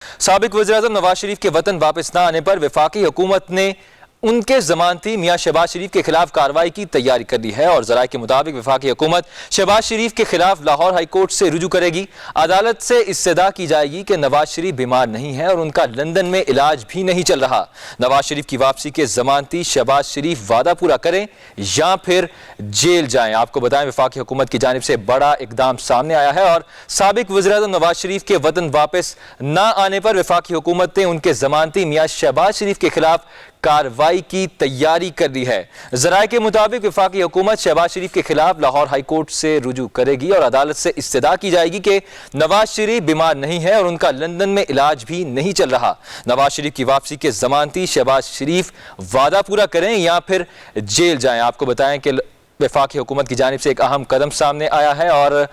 साबिक वज़ीर-ए-आज़म नवाज शरीफ के वतन वापस न आने पर वफाकी हुकूमत ने उनके जमानती मियां शहबाज शरीफ के खिलाफ कार्रवाई की तैयारी कर ली है और ज़राए के मुताबिक वफाकी हुकूमत शहबाज शरीफ के खिलाफ लाहौर हाई कोर्ट से रुजू करेगी। अदालत से इस्तदा की जाएगी कि नवाज शरीफ बीमार नहीं है और उनका लंदन में इलाज भी नहीं चल रहा। नवाज शरीफ की वापसी के जमानती शहबाज शरीफ वादा पूरा करें या फिर जेल जाएं। आपको बताएं, वफाकी हुकूमत की जानिब से बड़ा इकदाम सामने आया है और साबिक वज़ीर-ए-आज़म नवाज शरीफ के वतन वापस न आने पर वफाकी हुकूमत ने उनके जमानती मियां शहबाज शरीफ के खिलाफ कार्रवाई की तैयारी कर ली है। ज़राए के मुताबिक वफाकी हुकूमत शहबाज शरीफ के खिलाफ लाहौर हाई कोर्ट से रुजू करेगी और अदालत से इस्तदा की जाएगी कि नवाज शरीफ बीमार नहीं है और उनका लंदन में इलाज भी नहीं चल रहा। नवाज शरीफ की वापसी के जमानती शहबाज शरीफ वादा पूरा करें या फिर जेल जाएं। आपको बताएं कि वफाकी हुकूमत की जानिब से एक अहम कदम सामने आया है और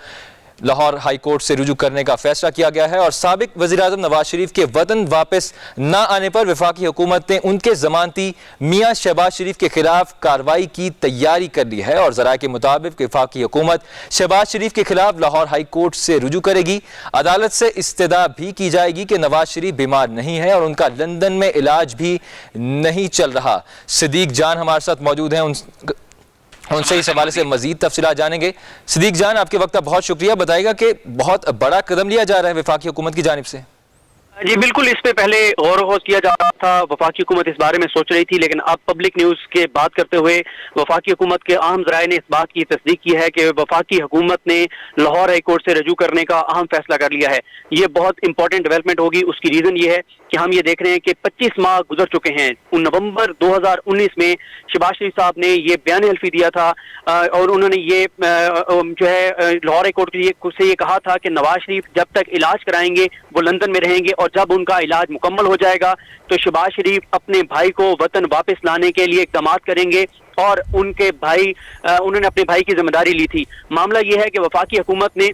लाहौर हाई कोर्ट से रुजू करने का फैसला किया गया है और साबिक वज़ीर-ए-आज़म नवाज शरीफ के वतन वापस न आने पर वफाकी हुकूमत ने उनके जमानती मियां शहबाज शरीफ के खिलाफ कार्रवाई की तैयारी कर ली है और ज़राए के मुताबिक वफाकी हुकूमत शहबाज शरीफ के खिलाफ लाहौर हाई कोर्ट से रुजू करेगी। अदालत से इस्तदा भी की जाएगी कि नवाज शरीफ बीमार नहीं है और उनका लंदन में इलाज भी नहीं चल रहा। सिद्दीक जान हमारे साथ मौजूद हैं, उनसे इस हवाले से मजीद तफसीलात जानेंगे। सिद्दीक जान, आपके वक्त का बहुत शुक्रिया। बताइएगा कि बहुत बड़ा कदम लिया जा रहा है वफाकी हुकूमत की जानिब से। जी बिल्कुल, इस पे पहले गौर व किया जा रहा था, वफाकी हुकूमत इस बारे में सोच रही थी, लेकिन अब पब्लिक न्यूज के बात करते हुए वफाकी हुकूमत के अहम ज़राए ने इस बात की तस्दीक की है कि वफाकी हुकूमत ने लाहौर हाई कोर्ट से रजू करने का अहम फैसला कर लिया है। ये बहुत इंपॉर्टेंट डेवलपमेंट होगी। उसकी रीजन ये है कि हम ये देख रहे हैं कि 25 माह गुजर चुके हैं। नवंबर 2019 में शहबाज शरीफ साहब ने ये बयान हल्फी दिया था और उन्होंने ये जो है लाहौर हाई कोर्ट से ये कहा था कि नवाज शरीफ जब तक इलाज कराएंगे वो लंदन में रहेंगे और जब उनका इलाज मुकम्मल हो जाएगा तो शहबाज शरीफ अपने भाई को वतन वापस लाने के लिए इक़दाम करेंगे और उनके भाई उन्होंने अपने भाई की जिम्मेदारी ली थी। मामला यह है कि वफाकी हुकूमत ने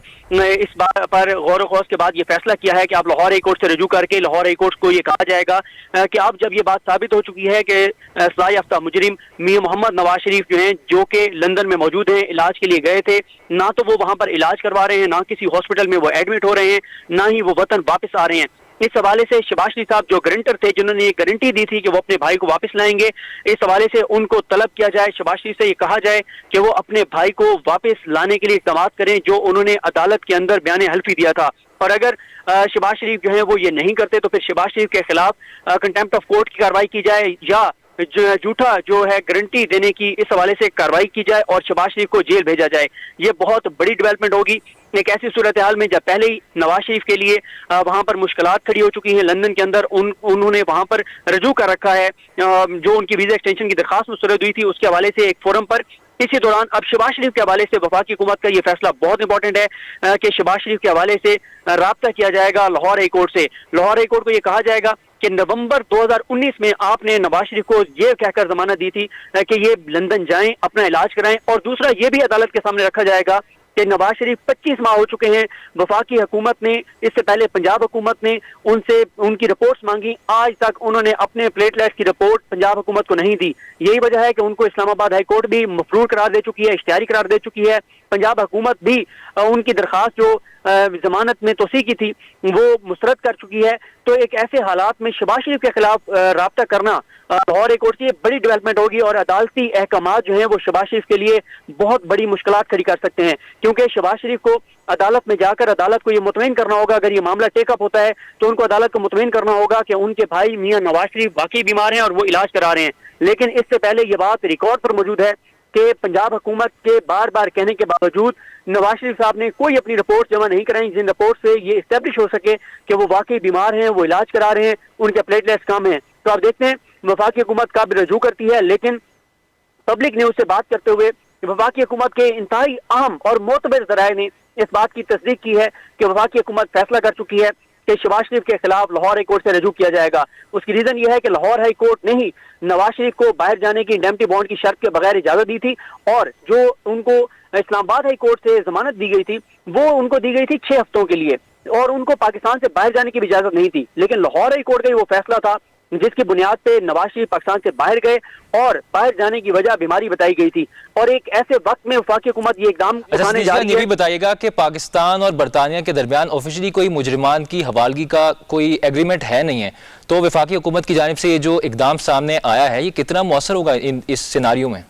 इस बात पर गौर व ख़ौस के बाद ये फैसला किया है कि आप लाहौर हाई कोर्ट से रजू करके लाहौर हाई कोर्ट को ये कहा जाएगा कि अब जब ये बात साबित हो चुकी है कि सज़ा याफ्ता मुजरिम मियां मोहम्मद नवाज शरीफ जो हैं, जो कि लंदन में मौजूद हैं, इलाज के लिए गए थे, ना तो वो वहाँ पर इलाज करवा रहे हैं, ना किसी हॉस्पिटल में वो एडमिट हो रहे हैं, ना ही वो वतन वापस आ रहे हैं। इस हवाले से शहबाज शरीफ साहब जो गारंटर थे, जिन्होंने ये गारंटी दी थी कि वो अपने भाई को वापस लाएंगे, इस हवाले से उनको तलब किया जाए, शहबाज शरीफ से ये कहा जाए कि वो अपने भाई को वापस लाने के लिए इक़दाम करें जो उन्होंने अदालत के अंदर बयान हल्फी दिया था। और अगर शहबाज शरीफ जो है वो ये नहीं करते तो फिर शहबाज शरीफ के खिलाफ कंटेम्प्ट ऑफ कोर्ट की कार्रवाई की जाए या झूठा जो है गारंटी देने की इस हवाले से कार्रवाई की जाए और शहबाज शरीफ को जेल भेजा जाए। ये बहुत बड़ी डेवलपमेंट होगी एक ऐसी सूरत हाल में जब पहले ही नवाज शरीफ के लिए वहां पर मुश्किलात खड़ी हो चुकी हैं। लंदन के अंदर उन्होंने वहां पर रजू कर रखा है, जो उनकी वीजा एक्सटेंशन की दरखास्त मुस्तरद हुई थी उसके हवाले से एक फोरम पर। इसी दौरान अब शहबाज शरीफ के हवाले से वफाकी हुकूमत का ये फैसला बहुत इंपॉर्टेंट है कि शहबाज शरीफ के हवाले से राब्ता किया जाएगा लाहौर हाई कोर्ट से। लाहौर हाई कोर्ट को ये कहा जाएगा कि नवंबर 2019 में आपने नवाज शरीफ को ये कहकर जमानत दी थी कि ये लंदन जाएं, अपना इलाज कराएं, और दूसरा ये भी अदालत के सामने रखा जाएगा कि नवाज शरीफ 25 माह हो चुके हैं, वफाकी हुकूमत ने, इससे पहले पंजाब हुकूमत ने उनसे उनकी रिपोर्ट्स मांगी, आज तक उन्होंने अपने प्लेटलेट्स की रिपोर्ट पंजाब हुकूमत को नहीं दी। यही वजह है कि उनको इस्लामाबाद हाई कोर्ट भी मफरूर करार दे चुकी है, इख्तियारी करार दे चुकी है। पंजाब हुकूमत भी उनकी दरखास्त जो जमानत में तोसी की थी वो मुस्तरद कर चुकी है। तो एक ऐसे हालात में शहबाज शरीफ के खिलाफ राब्ता करना लाहौर हाई कोर्ट से बड़ी डेवलपमेंट होगी और अदालती अहकामात जो हैं वो शहबाज शरीफ के लिए बहुत बड़ी मुश्किलात खड़ी कर सकते हैं, क्योंकि शहबाज शरीफ को अदालत में जाकर अदालत को ये मुतमईन करना होगा, अगर ये मामला टेकअप होता है तो उनको अदालत को मुतमईन करना होगा कि उनके भाई मियां नवाज शरीफ वाकई बीमार हैं और वो इलाज करा रहे हैं। लेकिन इससे पहले ये बात रिकॉर्ड पर मौजूद है कि पंजाब हुकूमत के बार बार कहने के बावजूद नवाज शरीफ साहब ने कोई अपनी रिपोर्ट जमा नहीं कराई जिन रिपोर्ट से ये इस्टेब्लिश हो सके कि वो वाकई बीमार हैं, वो इलाज करा रहे हैं, उनके प्लेटलेट्स कम हैं। तो आप देखते हैं वफाकी हुकूमत का भी रजू करती है, लेकिन पब्लिक न्यूज से बात करते हुए वफाकी हुकूमत के इंतहाई अहम और मोतबर ज़राए ने इस बात की तस्दीक की है कि वफाकी हुकूमत फैसला कर चुकी है कि शहबाज शरीफ के खिलाफ लाहौर हाई कोर्ट से रजू किया जाएगा। उसकी रीजन यह है कि लाहौर हाई कोर्ट ने ही नवाज शरीफ को बाहर जाने की इंडेमनिटी बॉन्ड की शर्त के बगैर इजाजत दी थी और जो उनको इस्लामाबाद हाई कोर्ट से जमानत दी गई थी वो उनको दी गई थी 6 हफ्तों के लिए और उनको पाकिस्तान से बाहर जाने की भी इजाजत नहीं थी। लेकिन लाहौर हाई कोर्ट का वो फैसला था جس کی بنیاد پہ نواز شریف پاکستان سے باہر گئے اور باہر جانے کی وجہ بیماری بتائی گئی تھی، اور ایک ایسے وقت میں وفاقی حکومت یہ اقدام اٹھانے جا رہی ہے۔ یہ بھی بتائیے گا کہ پاکستان اور برطانیہ کے درمیان آفیشلی کوئی مجرمان کی حوالگی کا کوئی ایگریمنٹ ہے نہیں ہے، تو وفاقی حکومت کی جانب سے یہ جو اقدام سامنے آیا ہے یہ کتنا مؤثر ہوگا اس سیناریو میں؟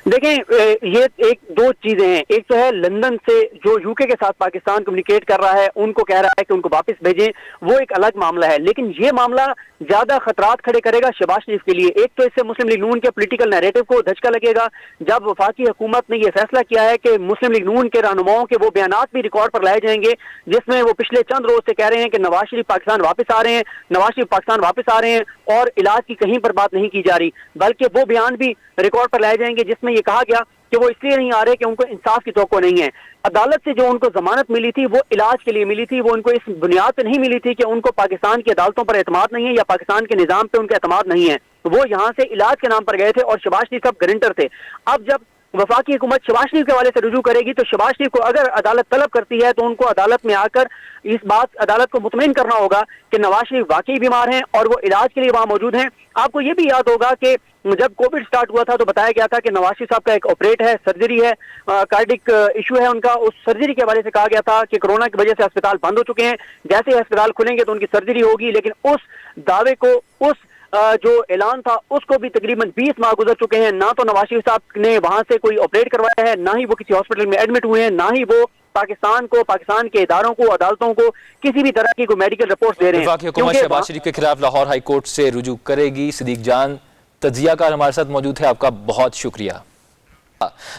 دیکھیں، یہ ایک دو چیزیں ہیں، ایک تو ہے لندن سے جو یو کے ساتھ پاکستان کمیونیکیٹ کر رہا ہے، ان کو کہہ رہا ہے کہ ان کو واپس بھیجیں، وہ ایک الگ معاملہ ہے، لیکن یہ معاملہ زیادہ خطرات کھڑے کرے گا شہباز شریف کے لیے۔ ایک تو اس سے مسلم لیگ نون کے پولیٹیکل نیریٹو کو دھچکا لگے گا، جب وفاقی حکومت نے یہ فیصلہ کیا ہے کہ مسلم لیگ نون کے رہنماؤں کے وہ بیانات بھی ریکارڈ پر لائے جائیں گے جس میں وہ پچھلے چند روز سے کہہ رہے ہیں کہ نواز شریف پاکستان واپس آ رہے ہیں، نواز شریف پاکستان واپس آ رہے ہیں، اور علاج کی کہیں پر بات نہیں کی جا رہی، بلکہ وہ بیان بھی ریکارڈ پر لائے جائیں گے جس میں یہ کہا گیا کہ وہ اس لیے نہیں آ رہے کہ ان کو انصاف کی توقع نہیں ہے۔ عدالت سے جو ان کو ضمانت ملی تھی وہ علاج کے لیے ملی تھی، وہ ان کو اس بنیاد پہ نہیں ملی تھی کہ ان کو پاکستان کی عدالتوں پر اعتماد نہیں ہے یا پاکستان کے نظام پہ ان کا اعتماد نہیں ہے، وہ یہاں سے علاج کے نام پر گئے تھے اور شہباز شریف صاحب گارنٹر تھے۔ اب جب وفاقی حکومت شہباز شریف کے حوالے سے رجوع کرے گی تو شہباز شریف کو اگر عدالت طلب کرتی ہے تو ان کو عدالت میں آ کر اس بات عدالت کو مطمئن کرنا ہوگا کہ نواز شریف واقعی بیمار ہیں اور وہ علاج کے لیے وہاں موجود ہیں۔ آپ کو یہ بھی یاد ہوگا کہ جب کووڈ سٹارٹ ہوا تھا تو بتایا گیا تھا کہ نواز شریف صاحب کا ایک آپریٹ ہے، سرجری ہے، کارڈک ایشو ہے ان کا، اس سرجری کے حوالے سے کہا گیا تھا کہ کورونا کی وجہ سے اسپتال بند ہو چکے ہیں، جیسے ہی اسپتال کھلیں گے تو ان کی سرجری ہوگی، لیکن اس دعوے کو، اس جو اعلان تھا اس کو بھی تقریباً 20 ماہ گزر چکے ہیں، نہ تو نواز شریف صاحب نے وہاں سے کوئی آپریٹ کروایا ہے، نہ ہی وہ کسی ہاسپٹل میں ایڈمٹ ہوئے ہیں، نہ ہی وہ پاکستان کو، پاکستان کے اداروں کو، عدالتوں کو کسی بھی طرح کی کوئی میڈیکل رپورٹ دے رہے ہیں۔ وفاقی حکومت شہباز شریف کے خلاف لاہور ہائی کورٹ سے رجوع کرے گی۔ صدیق جان تجزیہ کار ہمارے ساتھ موجود ہے، آپ کا بہت شکریہ۔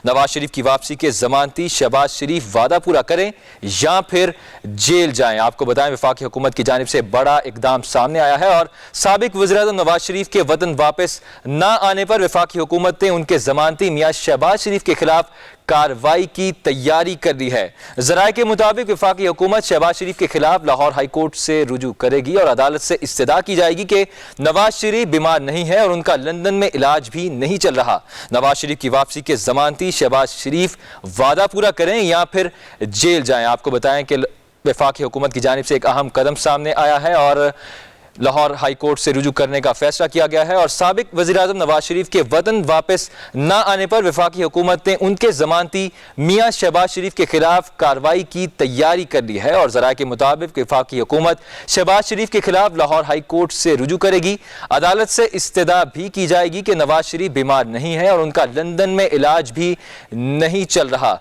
نواز شریف کی واپسی کے ضمانتی شہباز شریف وعدہ پورا کریں یا پھر جیل جائیں؟ آپ کو بتائیں وفاقی حکومت کی جانب سے بڑا اقدام سامنے آیا ہے اور سابق وزیراعظم نواز شریف کے وطن واپس نہ آنے پر وفاقی حکومت نے ان کے ضمانتی میاں شہباز شریف کے خلاف کارروائی کی تیاری کر لی ہے۔ ذرائع کے مطابق وفاقی حکومت شہباز شریف کے خلاف لاہور ہائی کورٹ سے رجوع کرے گی اور عدالت سے استدعا کی جائے گی کہ نواز شریف بیمار نہیں ہے اور ان کا لندن میں علاج بھی نہیں چل رہا۔ نواز شریف کی واپسی کے ضمانتی شہباز شریف وعدہ پورا کریں یا پھر جیل جائیں؟ آپ کو بتائیں کہ وفاقی حکومت کی جانب سے ایک اہم قدم سامنے آیا ہے اور لاہور ہائی کورٹ سے رجوع کرنے کا فیصلہ کیا گیا ہے اور سابق وزیراعظم نواز شریف کے وطن واپس نہ آنے پر وفاقی حکومت نے ان کے ضمانتی میاں شہباز شریف کے خلاف کارروائی کی تیاری کر لی ہے اور ذرائع کے مطابق وفاقی حکومت شہباز شریف کے خلاف لاہور ہائی کورٹ سے رجوع کرے گی۔ عدالت سے استدعا بھی کی جائے گی کہ نواز شریف بیمار نہیں ہے اور ان کا لندن میں علاج بھی نہیں چل رہا۔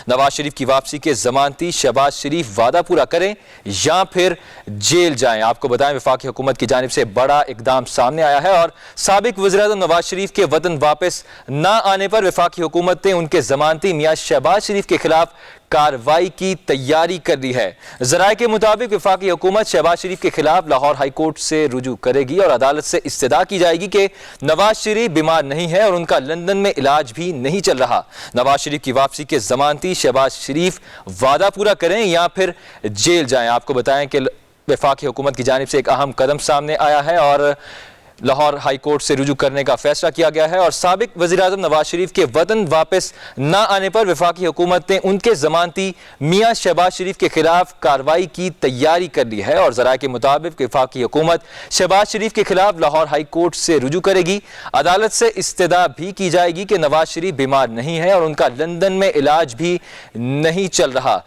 نواز شریف کی واپسی کے ضمانتی شہباز شریف وعدہ پورا کریں یا پھر جیل جائیں؟ آپ کو بتائیں وفاقی حکومت کی جانب سے بڑا اقدام سامنے آیا ہے اور سابق وزیراعظم نواز شریف کے وطن واپس نہ آنے پر وفاقی حکومت نے ان کے ضمانتی میاں شہباز شریف کے خلاف کارروائی کی تیاری کر لی ہے۔ ذرائع کے مطابق وفاقی حکومت شہباز شریف کے خلاف لاہور ہائی کورٹ سے رجوع کرے گی اور عدالت سے استدعا کی جائے گی کہ نواز شریف بیمار نہیں ہے اور ان کا لندن میں علاج بھی نہیں چل رہا۔ نواز شریف کی واپسی کے ضمانتی شہباز شریف وعدہ پورا کریں یا پھر جیل جائیں؟ آپ کو بتائیں کہ وفاقی حکومت کی جانب سے ایک اہم قدم سامنے آیا ہے اور لاہور ہائی کورٹ سے رجوع کرنے کا فیصلہ کیا گیا ہے اور سابق وزیراعظم نواز شریف کے وطن واپس نہ آنے پر وفاقی حکومت نے ان کے ضمانتی میاں شہباز شریف کے خلاف کارروائی کی تیاری کر لی ہے اور ذرائع کے مطابق وفاقی حکومت شہباز شریف کے خلاف لاہور ہائی کورٹ سے رجوع کرے گی۔ عدالت سے استدعا بھی کی جائے گی کہ نواز شریف بیمار نہیں ہے اور ان کا لندن میں علاج بھی نہیں چل رہا۔